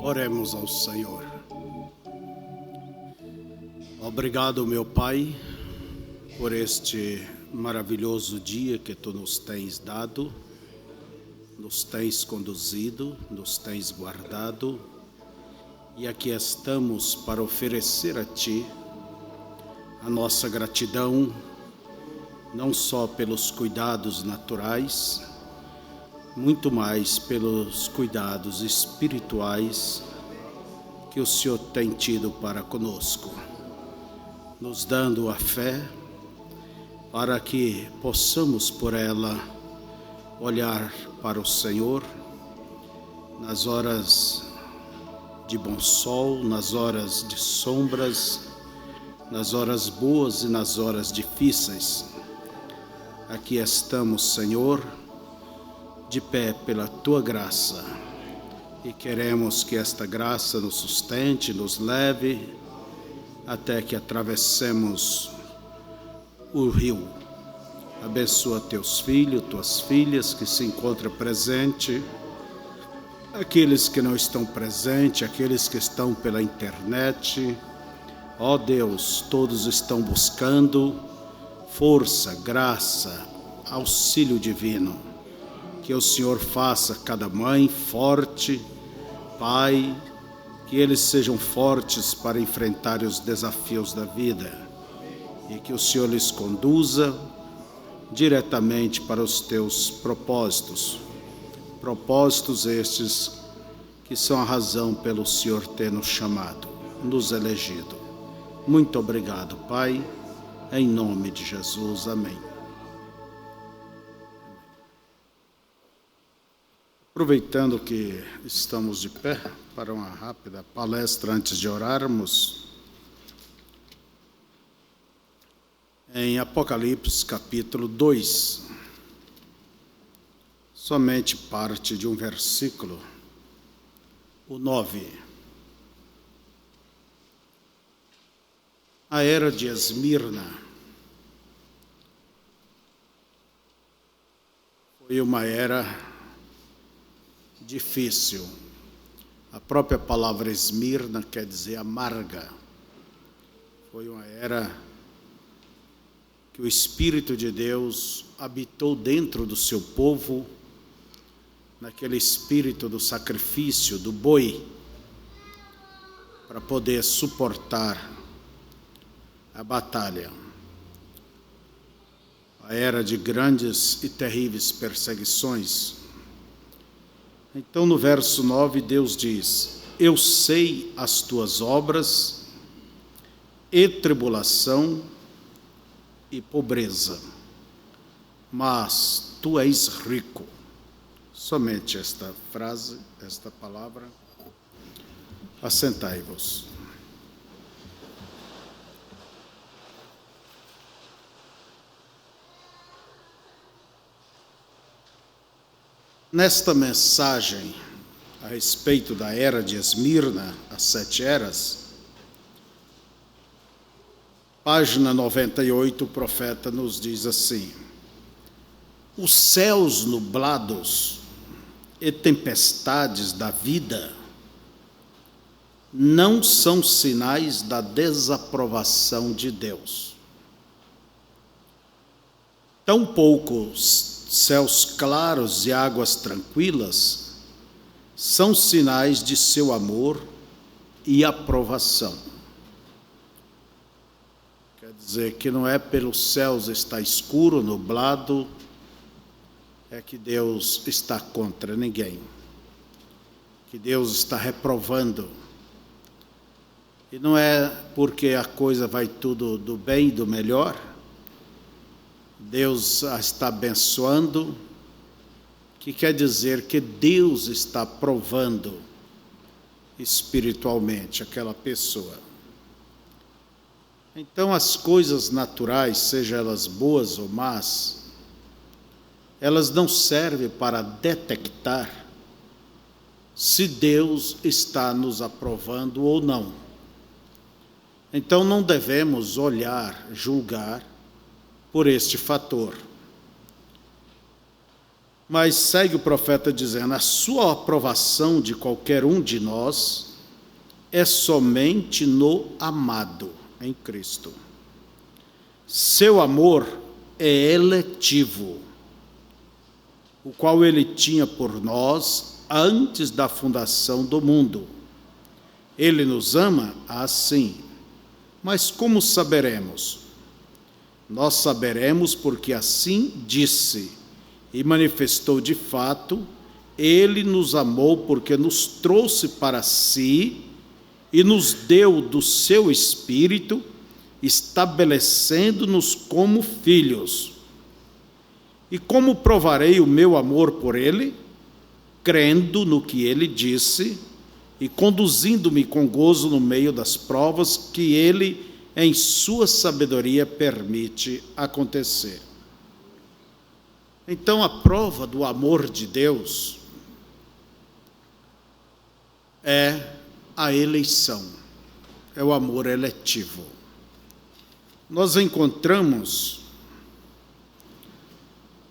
Oremos ao Senhor. Obrigado, meu Pai, por este maravilhoso dia que Tu nos tens dado, nos tens conduzido, nos tens guardado, e aqui estamos para oferecer a Ti a nossa gratidão, não só pelos cuidados naturais, muito mais pelos cuidados espirituais que o Senhor tem tido para conosco, nos dando a fé para que possamos por ela olhar para o Senhor nas horas de bom sol, nas horas de sombras, nas horas boas e nas horas difíceis. Aqui estamos, Senhor, de pé pela Tua graça, e queremos que esta graça nos sustente, nos leve até que atravessemos o rio. Abençoa Teus filhos, Tuas filhas que se encontram presentes, aqueles que não estão presentes, aqueles que estão pela internet. Ó Deus, todos estão buscando força, graça, auxílio divino. Que o Senhor faça cada mãe forte, Pai, que eles sejam fortes para enfrentar os desafios da vida, e que o Senhor lhes conduza diretamente para os Teus propósitos, propósitos estes que são a razão pelo Senhor ter nos chamado, nos elegido. Muito obrigado, Pai, em nome de Jesus, amém. Aproveitando que estamos de pé para uma rápida palestra antes de orarmos, em Apocalipse capítulo 2, somente parte de um versículo, o 9. A era de Esmirna foi uma era difícil. A própria palavra Esmirna quer dizer amarga. Foi uma era que o Espírito de Deus habitou dentro do seu povo, naquele espírito do sacrifício, do boi, para poder suportar a batalha. A era de grandes e terríveis perseguições. Então, no verso 9, Deus diz: eu sei as tuas obras, e tribulação e pobreza, mas tu és rico. Somente esta frase, esta palavra. Assentai-vos. Nesta mensagem a respeito da era de Esmirna, as 7 eras, página 98, o profeta nos diz assim: os céus nublados e tempestades da vida não são sinais da desaprovação de Deus. Tampouco céus claros e águas tranquilas são sinais de seu amor e aprovação. Quer dizer que não é pelos céus estar escuro, nublado, é que Deus está contra ninguém, que Deus está reprovando. E não é porque a coisa vai tudo do bem e do melhor, Deus a está abençoando, que quer dizer que Deus está provando espiritualmente aquela pessoa. Então, as coisas naturais, sejam elas boas ou más, elas não servem para detectar se Deus está nos aprovando ou não. Então, não devemos olhar, julgar por este fator. Mas segue o profeta dizendo: a sua aprovação de qualquer um de nós é somente no amado em Cristo. Seu amor é eletivo, o qual ele tinha por nós antes da fundação do mundo. Ele nos ama assim. Mas como saberemos? Nós saberemos porque assim disse e manifestou de fato. Ele nos amou porque nos trouxe para si e nos deu do seu Espírito, estabelecendo-nos como filhos. E como provarei o meu amor por ele? Crendo no que ele disse e conduzindo-me com gozo no meio das provas que ele, em sua sabedoria, permite acontecer. Então, a prova do amor de Deus é a eleição, é o amor eletivo. Nós encontramos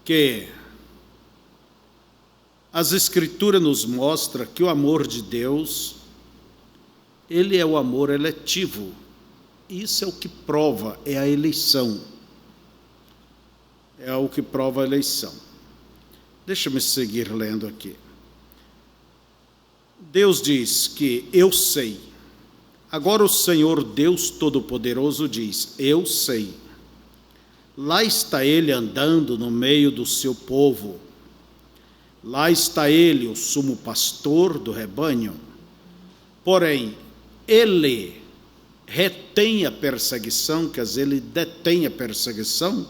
que as Escrituras nos mostram que o amor de Deus, ele é o amor eletivo. Isso é o que prova, é a eleição. É o que prova a eleição. Deixa-me seguir lendo aqui. Deus diz que eu sei. Agora o Senhor Deus Todo-Poderoso diz: eu sei. Lá está ele andando no meio do seu povo. Lá está ele, o sumo pastor do rebanho. Porém, ele retém a perseguição, quer dizer, ele detém a perseguição.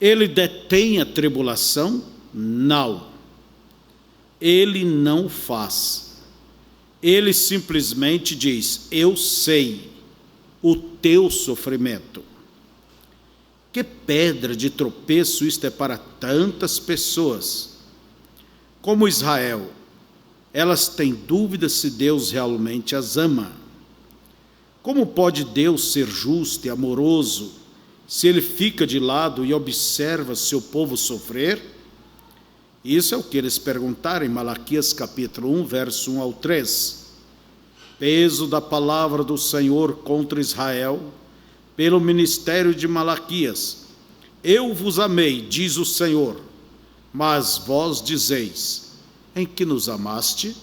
Ele detém a tribulação? Não. Ele não faz. Ele simplesmente diz: eu sei o teu sofrimento. Que pedra de tropeço isto é para tantas pessoas. Como Israel, elas têm dúvida se Deus realmente as ama. Como pode Deus ser justo e amoroso se ele fica de lado e observa seu povo sofrer? Isso é o que eles perguntaram em Malaquias capítulo 1, verso 1 ao 3. Peso da palavra do Senhor contra Israel, pelo ministério de Malaquias. Eu vos amei, diz o Senhor, mas vós dizeis: em que nos amaste?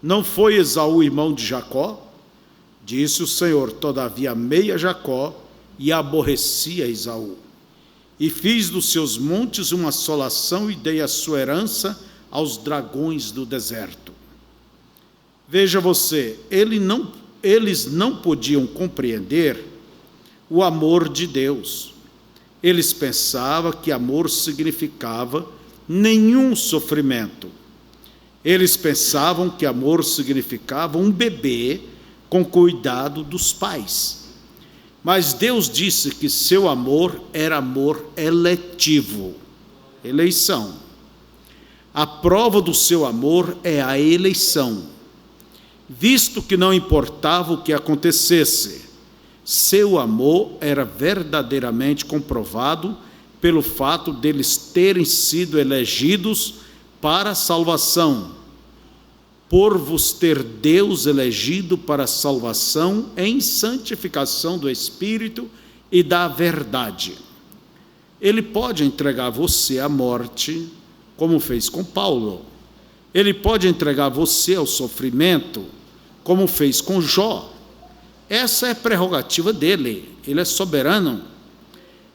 Não foi Esaú irmão de Jacó? Disse o Senhor: todavia amei a Jacó e aborreci a Esaú. E fiz dos seus montes uma assolação e dei a sua herança aos dragões do deserto. Veja você, eles não podiam compreender o amor de Deus. Eles pensavam que amor significava nenhum sofrimento. Eles pensavam que amor significava um bebê com cuidado dos pais. Mas Deus disse que seu amor era amor eletivo, eleição. A prova do seu amor é a eleição. Visto que não importava o que acontecesse, seu amor era verdadeiramente comprovado pelo fato deles terem sido elegidos para a salvação, por vos ter Deus elegido para a salvação em santificação do Espírito e da verdade. Ele pode entregar você à morte, como fez com Paulo. Ele pode entregar você ao sofrimento, como fez com Jó. Essa é a prerrogativa dele, ele é soberano.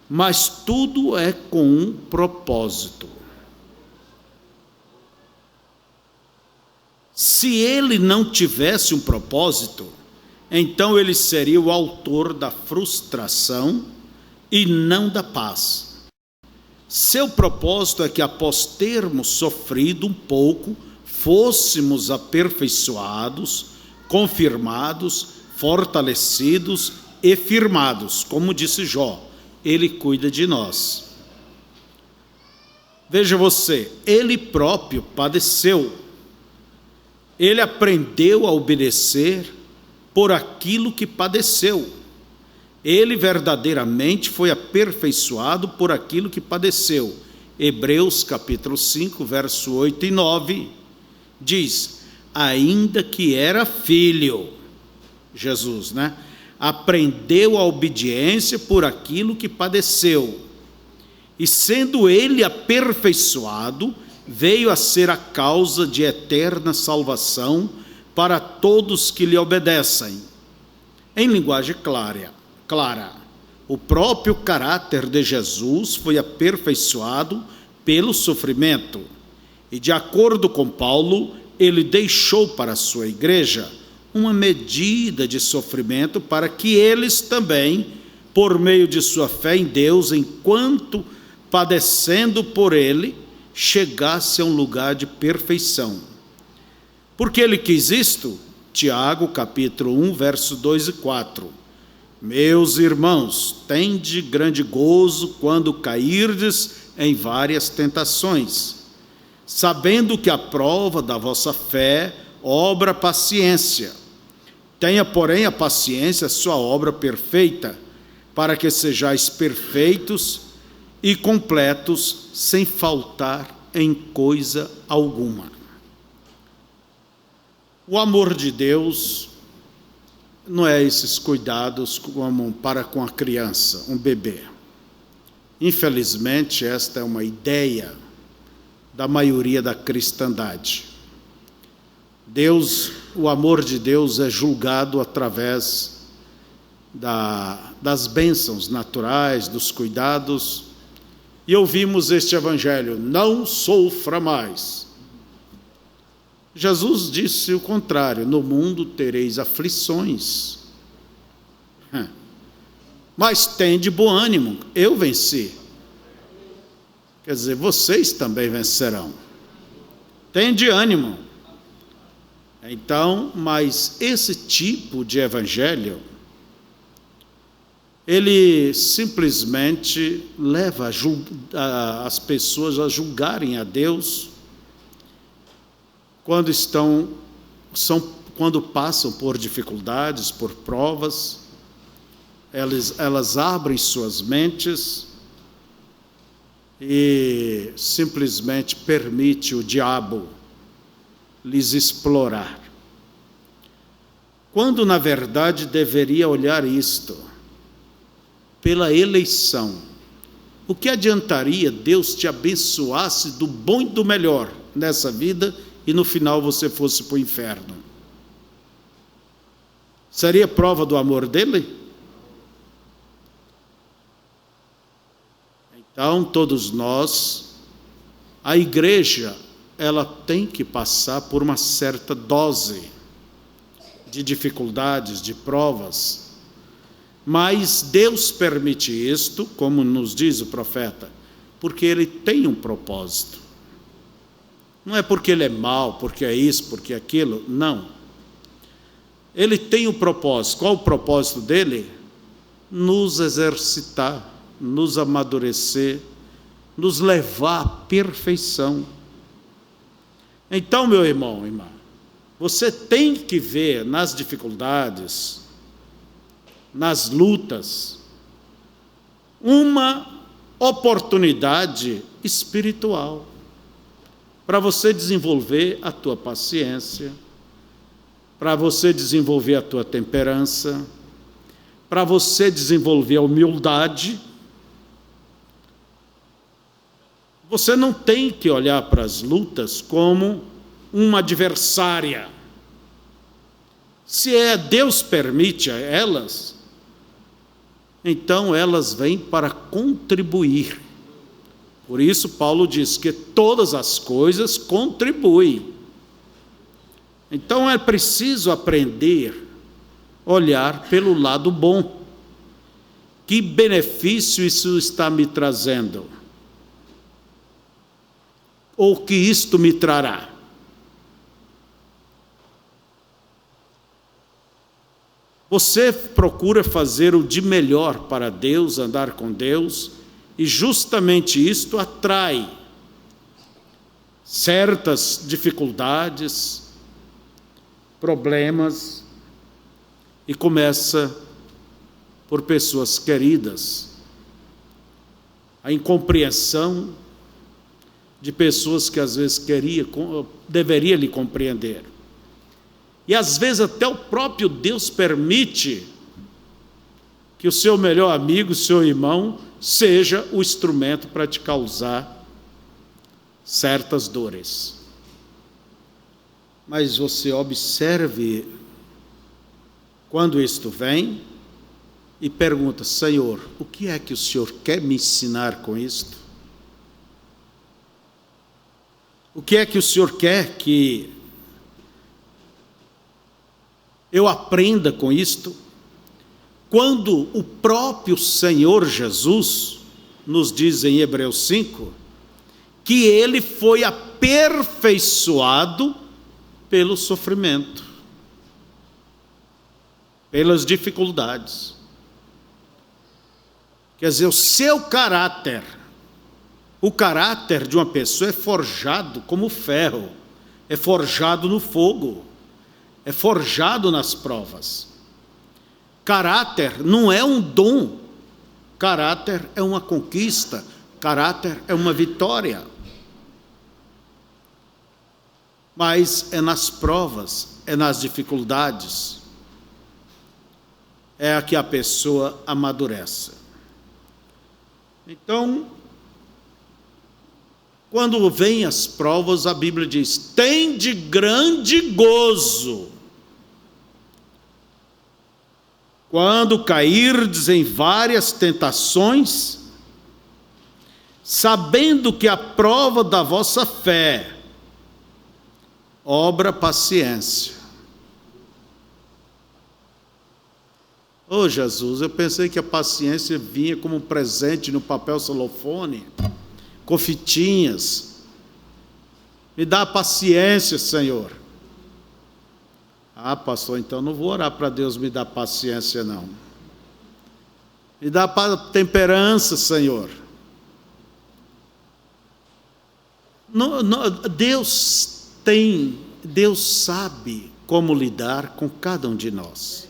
Mas tudo é com um propósito. Se ele não tivesse um propósito, então ele seria o autor da frustração e não da paz. Seu propósito é que, após termos sofrido um pouco, fôssemos aperfeiçoados, confirmados, fortalecidos e firmados. Como disse Jó, ele cuida de nós. Veja você, ele próprio padeceu. Ele aprendeu a obedecer por aquilo que padeceu. Ele verdadeiramente foi aperfeiçoado por aquilo que padeceu. Hebreus capítulo 5, verso 8 e 9, diz: ainda que era filho, Jesus, aprendeu a obediência por aquilo que padeceu, e sendo ele aperfeiçoado, veio a ser a causa de eterna salvação para todos que lhe obedecem. Em linguagem clara, o próprio caráter de Jesus foi aperfeiçoado pelo sofrimento, e de acordo com Paulo, ele deixou para a sua igreja uma medida de sofrimento para que eles também, por meio de sua fé em Deus, enquanto padecendo por ele, chegasse a um lugar de perfeição. Porque ele quis isto? Tiago, capítulo 1, verso 2 e 4. Meus irmãos, tende grande gozo quando cairdes em várias tentações, sabendo que a prova da vossa fé obra paciência. Tenha, porém, a paciência sua obra perfeita, para que sejais perfeitos e completos, sem faltar em coisa alguma. O amor de Deus não é esses cuidados como para com a criança, um bebê. Infelizmente, esta é uma ideia da maioria da cristandade. O amor de Deus é julgado através das bênçãos naturais, dos cuidados. E ouvimos este evangelho: não sofra mais. Jesus disse o contrário: no mundo tereis aflições, mas tende bom ânimo, eu venci. Quer dizer, vocês também vencerão. Tende ânimo. Então, mas esse tipo de evangelho, ele simplesmente leva as pessoas a julgarem a Deus quando passam por dificuldades, por provas. Elas abrem suas mentes e simplesmente permite o diabo lhes explorar, quando na verdade deveria olhar isto pela eleição. O que adiantaria Deus te abençoasse do bom e do melhor nessa vida e no final você fosse para o inferno? Seria prova do amor dele? Então, todos nós, a igreja, ela tem que passar por uma certa dose de dificuldades, de provas, mas Deus permite isto, como nos diz o profeta, porque Ele tem um propósito. Não é porque Ele é mau, porque é isso, porque é aquilo, não. Ele tem um propósito. Qual o propósito dele? Nos exercitar, nos amadurecer, nos levar à perfeição. Então, meu irmão, irmã, você tem que ver nas dificuldades, nas lutas, uma oportunidade espiritual para você desenvolver a tua paciência, para você desenvolver a tua temperança, para você desenvolver a humildade. Você não tem que olhar para as lutas como uma adversária. Se Deus permite a elas, então elas vêm para contribuir. Por isso Paulo diz que todas as coisas contribuem. Então é preciso aprender a olhar pelo lado bom. Que benefício isso está me trazendo? Ou que isto me trará? Você procura fazer o de melhor para Deus, andar com Deus, e justamente isto atrai certas dificuldades, problemas, e começa por pessoas queridas. A incompreensão de pessoas que às vezes deveria lhe compreender. E às vezes até o próprio Deus permite que o seu melhor amigo, seu irmão, seja o instrumento para te causar certas dores. Mas você observe quando isto vem e pergunta: Senhor, o que é que o Senhor quer me ensinar com isto? O que é que o Senhor quer que eu aprenda com isto? Quando o próprio Senhor Jesus nos diz em Hebreus 5 que ele foi aperfeiçoado pelo sofrimento, pelas dificuldades. Quer dizer, o seu caráter, o caráter de uma pessoa é forjado como ferro, é forjado no fogo, é forjado nas provas. Caráter não é um dom, caráter é uma conquista, caráter é uma vitória. Mas é nas provas, é nas dificuldades, é a que a pessoa amadurece. Então, quando vêm as provas, a Bíblia diz: tende grande gozo quando cairdes em várias tentações, sabendo que a prova da vossa fé obra paciência. Oh Jesus, eu pensei que a paciência vinha como um presente no papel celofane, com fitinhas. Me dá paciência, Senhor. Ah, pastor, então não vou orar para Deus me dar paciência, não. Me dá temperança, Senhor. Deus sabe como lidar com cada um de nós.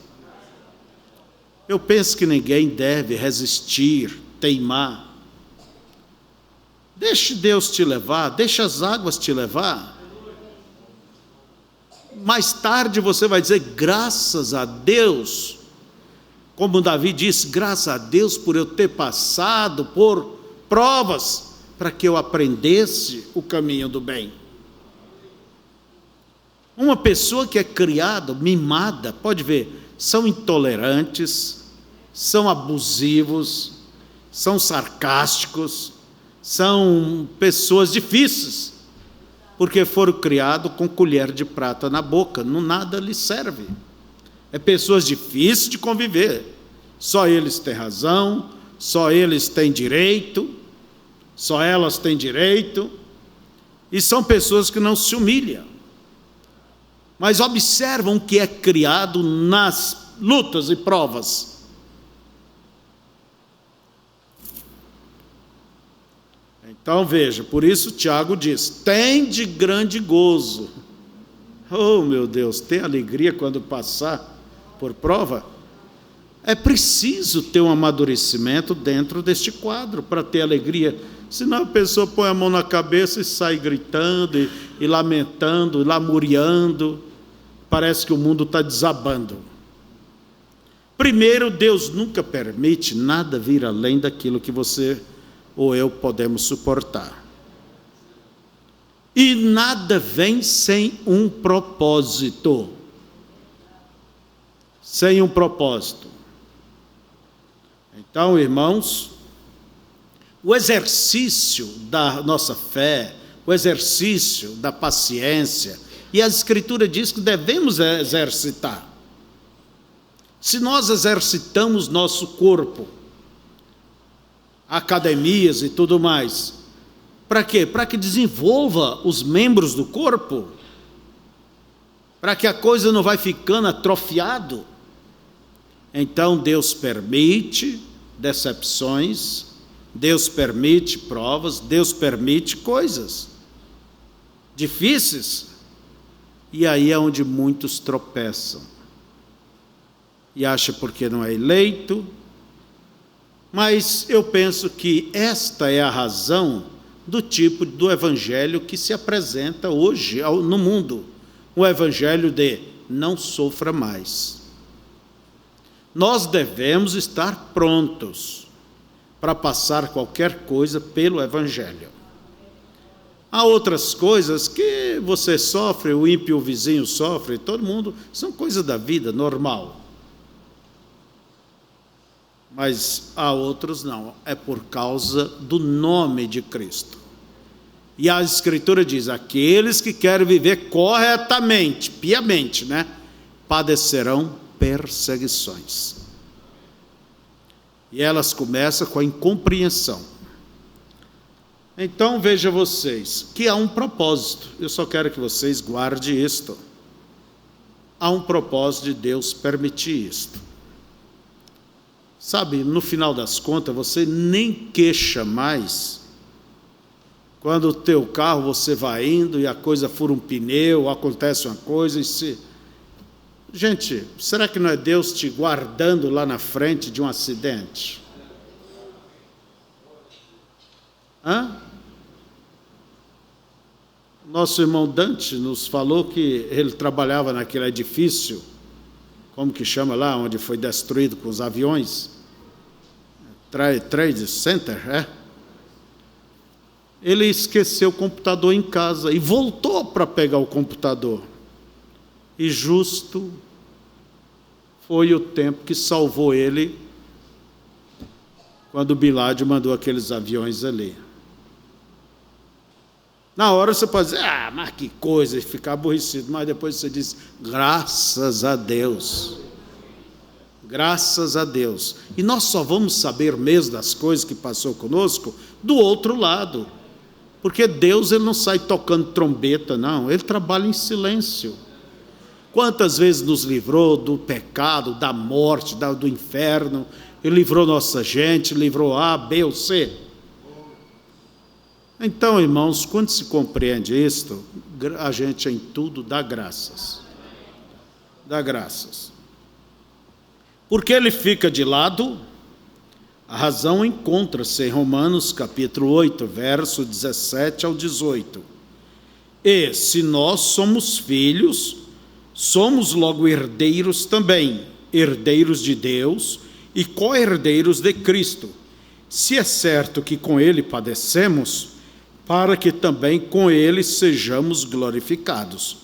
Eu penso que ninguém deve resistir, teimar. Deixe Deus te levar, deixe as águas te levar. Mais tarde você vai dizer: graças a Deus, como Davi disse, graças a Deus por eu ter passado por provas, para que eu aprendesse o caminho do bem. Uma pessoa que é criada, mimada, pode ver, são intolerantes, são abusivos, são sarcásticos, são pessoas difíceis, porque foram criados com colher de prata na boca, nada lhes serve. É pessoas difíceis de conviver, só eles têm razão, só eles têm direito, só elas têm direito, e são pessoas que não se humilham, mas observam o que é criado nas lutas e provas. Então veja, por isso Tiago diz: tende grande gozo. Oh meu Deus, tem alegria quando passar por prova? É preciso ter um amadurecimento dentro deste quadro para ter alegria, senão a pessoa põe a mão na cabeça e sai gritando e lamentando, e lamuriando, parece que o mundo está desabando. Primeiro, Deus nunca permite nada vir além daquilo que você ou eu podemos suportar. E nada vem sem um propósito. Sem um propósito. Então, irmãos, o exercício da nossa fé, o exercício da paciência, e a Escritura diz que devemos exercitar. Se nós exercitamos nosso corpo, academias e tudo mais, para quê? Para que desenvolva os membros do corpo, para que a coisa não vai ficando atrofiado. Então Deus permite decepções, Deus permite provas, Deus permite coisas difíceis, e aí é onde muitos tropeçam, e acham porque não é eleito. Mas eu penso que esta é a razão do tipo do evangelho que se apresenta hoje no mundo, o evangelho de não sofra mais. Nós devemos estar prontos para passar qualquer coisa pelo evangelho. Há outras coisas que você sofre, o ímpio, o vizinho sofre, todo mundo, são coisas da vida, normal. Mas há outros não, é por causa do nome de Cristo. E a Escritura diz, aqueles que querem viver corretamente, piamente, padecerão perseguições. E elas começam com a incompreensão. Então, veja vocês, que há um propósito. Eu só quero que vocês guardem isto. Há um propósito de Deus permitir isto. Sabe, no final das contas, você nem queixa mais quando o teu carro você vai indo e a coisa fura um pneu, acontece uma coisa e se... Gente, será que não é Deus te guardando lá na frente de um acidente? Nosso irmão Dante nos falou que ele trabalhava naquele edifício, como que chama lá, onde foi destruído com os aviões? Trade Center, Ele esqueceu o computador em casa e voltou para pegar o computador. E justo foi o tempo que salvou ele quando o Bin Laden mandou aqueles aviões ali. Na hora você pode dizer, mas que coisa, e ficar aborrecido, mas depois você diz, graças a Deus. Graças a Deus. E nós só vamos saber mesmo das coisas que passou conosco do outro lado. Porque Deus, ele não sai tocando trombeta, não. Ele trabalha em silêncio. Quantas vezes nos livrou do pecado, da morte, do inferno. Ele livrou nossa gente, livrou A, B ou C. Então, irmãos, quando se compreende isto, a gente em tudo dá graças. Dá graças. Porque ele fica de lado, a razão encontra-se em Romanos capítulo 8, verso 17 ao 18. E se nós somos filhos, somos logo herdeiros também, herdeiros de Deus e co-herdeiros de Cristo, se é certo que com ele padecemos, para que também com ele sejamos glorificados.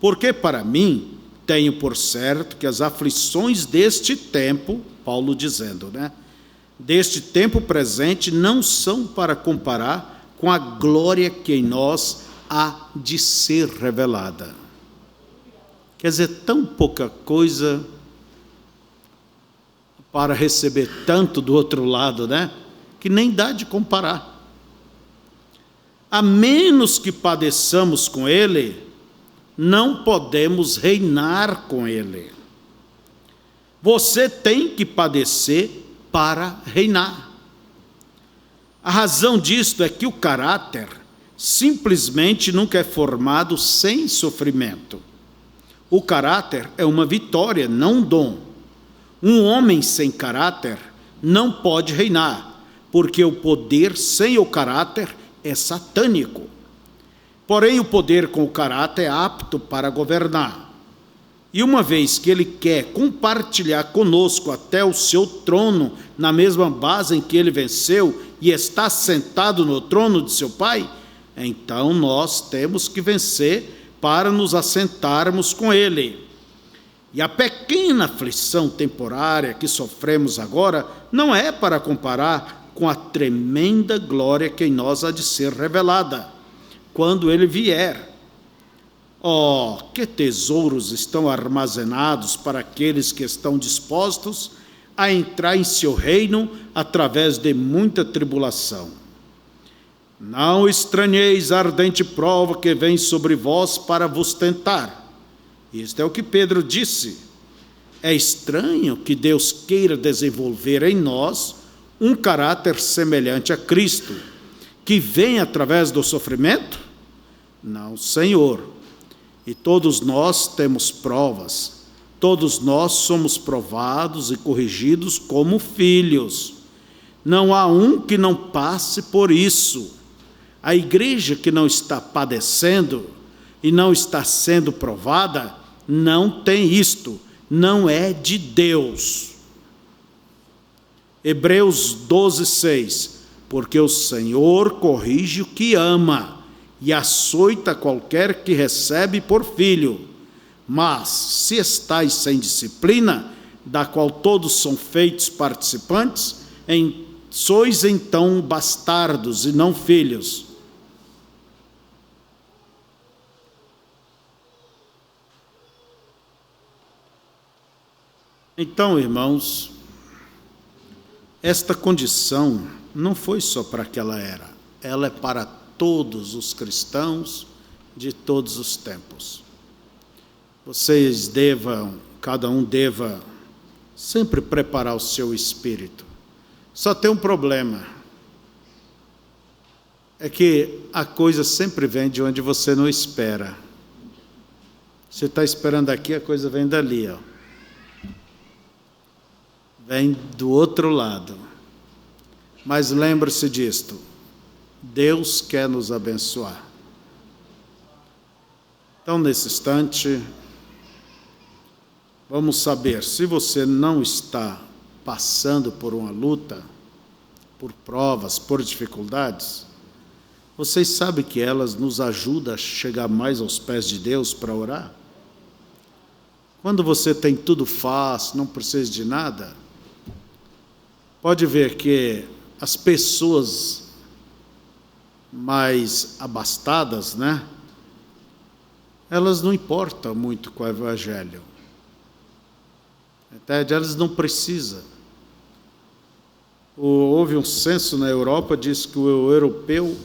Porque para mim, tenho por certo que as aflições deste tempo, Paulo dizendo, deste tempo presente, não são para comparar com a glória que em nós há de ser revelada. Quer dizer, tão pouca coisa para receber tanto do outro lado, que nem dá de comparar. A menos que padeçamos com ele, não podemos reinar com ele. Você tem que padecer para reinar. A razão disto é que o caráter simplesmente nunca é formado sem sofrimento. O caráter é uma vitória, não um dom. Um homem sem caráter não pode reinar, porque o poder sem o caráter é satânico. Porém, o poder com o caráter é apto para governar. E uma vez que ele quer compartilhar conosco até o seu trono, na mesma base em que ele venceu e está sentado no trono de seu Pai, então nós temos que vencer para nos assentarmos com ele. E a pequena aflição temporária que sofremos agora não é para comparar com a tremenda glória que em nós há de ser revelada quando ele vier. Que tesouros estão armazenados para aqueles que estão dispostos a entrar em seu reino através de muita tribulação. Não estranheis a ardente prova que vem sobre vós para vos tentar. Isto é o que Pedro disse. É estranho que Deus queira desenvolver em nós um caráter semelhante a Cristo, que vem através do sofrimento? Não, Senhor. E todos nós temos provas, todos nós somos provados e corrigidos como filhos. Não há um que não passe por isso. A igreja que não está padecendo e não está sendo provada, não tem isto, não é de Deus. Hebreus 12:6, porque o Senhor corrige o que ama e açoita qualquer que recebe por filho. Mas, se estáis sem disciplina, da qual todos são feitos participantes, sois então bastardos e não filhos. Então, irmãos, esta condição não foi só para aquela era, ela é para todos os cristãos de todos os tempos. Vocês cada um deva sempre preparar o seu espírito. Só tem um problema, é que a coisa sempre vem de onde você não espera. Você está esperando aqui, a coisa vem dali, ó. Vem do outro lado. Mas lembre-se disto, Deus quer nos abençoar. Então, nesse instante, vamos saber, se você não está passando por uma luta, por provas, por dificuldades, vocês sabem que elas nos ajudam a chegar mais aos pés de Deus para orar? Quando você tem tudo fácil, não precisa de nada, pode ver que as pessoas mais abastadas, né? Elas não importam muito com o Evangelho. Até elas não precisam. Houve um censo na Europa, diz que o europeu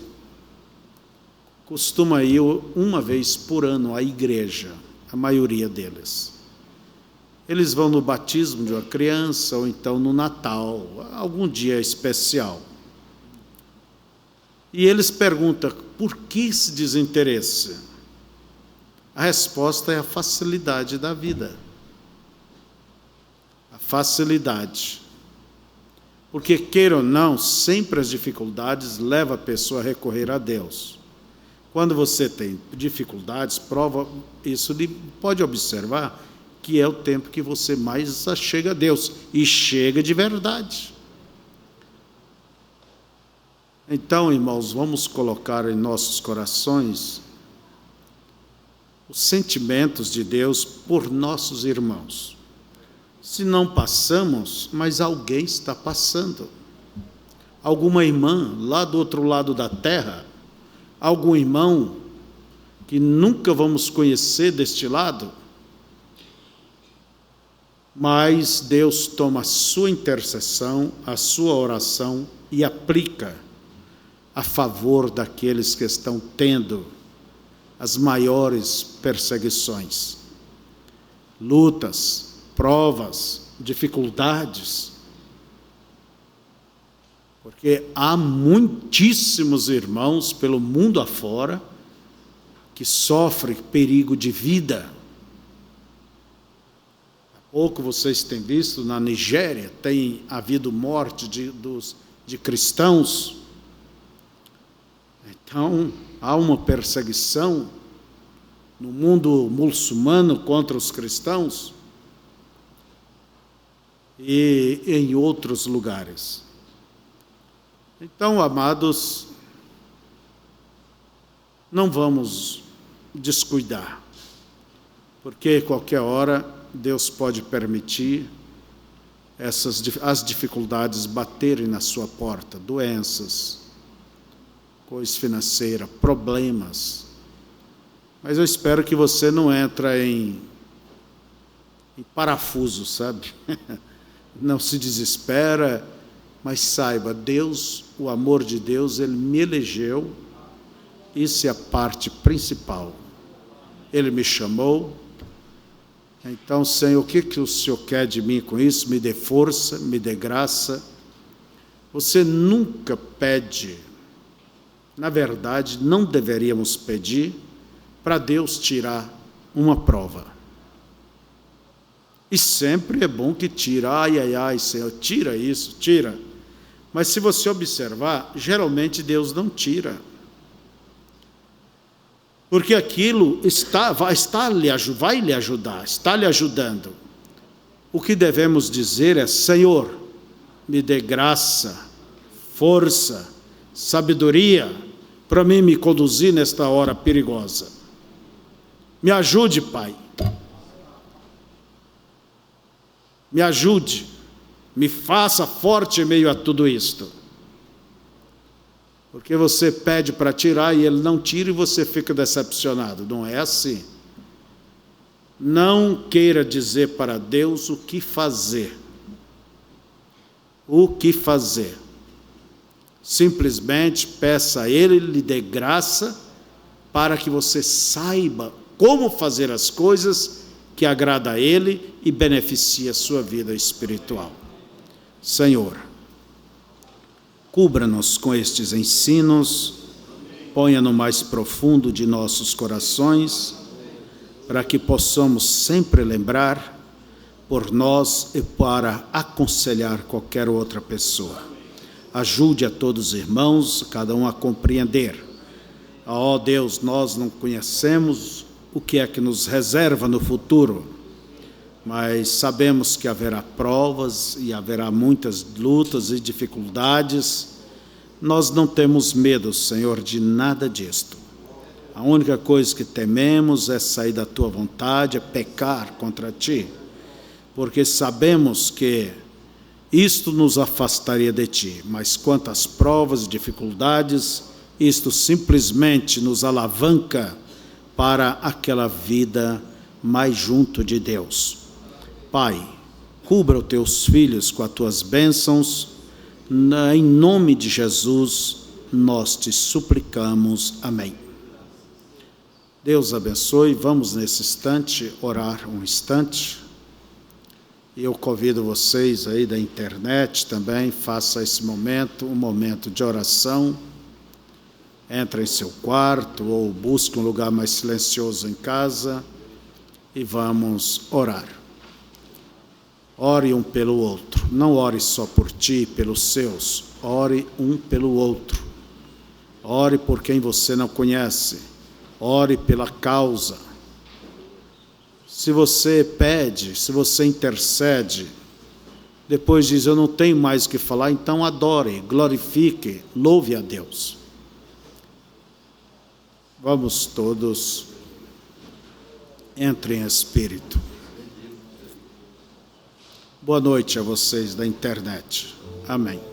costuma ir uma vez por ano à igreja, a maioria deles. Eles vão no batismo de uma criança, ou então no Natal, algum dia especial. E eles perguntam, por que esse desinteresse? A resposta é a facilidade da vida. A facilidade. Porque, queira ou não, sempre as dificuldades levam a pessoa a recorrer a Deus. Quando você tem dificuldades, prova, isso pode observar que é o tempo que você mais chega a Deus, e chega de verdade. Então, irmãos, vamos colocar em nossos corações os sentimentos de Deus por nossos irmãos. Se não passamos, mas alguém está passando. Alguma irmã lá do outro lado da terra, algum irmão que nunca vamos conhecer deste lado, mas Deus toma a sua intercessão, a sua oração e aplica a favor daqueles que estão tendo as maiores perseguições, lutas, provas, dificuldades. Porque há muitíssimos irmãos pelo mundo afora que sofrem perigo de vida. Há pouco vocês têm visto, na Nigéria tem havido morte de cristãos. Então, há uma perseguição no mundo muçulmano contra os cristãos e em outros lugares. Então, amados, não vamos descuidar, porque qualquer hora Deus pode permitir as dificuldades baterem na sua porta, doenças, coisa financeira, problemas. Mas eu espero que você não entre em parafuso, sabe? Não se desespera, mas saiba, Deus, o amor de Deus, Ele me elegeu, isso é a parte principal. Ele me chamou. Então, Senhor, o que o Senhor quer de mim com isso? Me dê força, me dê graça. Você nunca pede, na verdade, não deveríamos pedir para Deus tirar uma prova. E sempre é bom que tira, ai, Senhor, tira isso, tira. Mas se você observar, geralmente Deus não tira. porque aquilo vai lhe ajudar, está lhe ajudando. O que devemos dizer é: Senhor, me dê graça, força, sabedoria para mim me conduzir nesta hora perigosa. Me ajude, Pai. Me ajude, me faça forte em meio a tudo isto. Porque você pede para tirar e Ele não tira e você fica decepcionado. Não é assim. Não queira dizer para Deus o que fazer. O que fazer. Simplesmente peça a Ele, lhe dê graça, para que você saiba como fazer as coisas que agrada a Ele e beneficia a sua vida espiritual. Senhor, cubra-nos com estes ensinos, ponha no mais profundo de nossos corações, para que possamos sempre lembrar por nós e para aconselhar qualquer outra pessoa. Ajude a todos os irmãos, cada um a compreender. Ó Deus, nós não conhecemos o que é que nos reserva no futuro, mas sabemos que haverá provas e haverá muitas lutas e dificuldades. Nós não temos medo, Senhor, de nada disto. A única coisa que tememos é sair da Tua vontade, é pecar contra Ti, porque sabemos que isto nos afastaria de Ti, mas quanto às provas e dificuldades, isto simplesmente nos alavanca para aquela vida mais junto de Deus. Pai, cubra os Teus filhos com as Tuas bênçãos, em nome de Jesus, nós Te suplicamos. Amém. Deus abençoe. Vamos nesse instante orar um instante. Eu convido vocês aí da internet também, faça esse momento um momento de oração. Entre em seu quarto ou busque um lugar mais silencioso em casa e vamos orar. Ore um pelo outro. Não ore só por ti e pelos seus. Ore um pelo outro. Ore por quem você não conhece. Ore pela causa. Se você pede, se você intercede, depois diz: eu não tenho mais o que falar, então adore, glorifique, louve a Deus. Vamos todos, entrem em espírito. Boa noite a vocês da internet. Amém.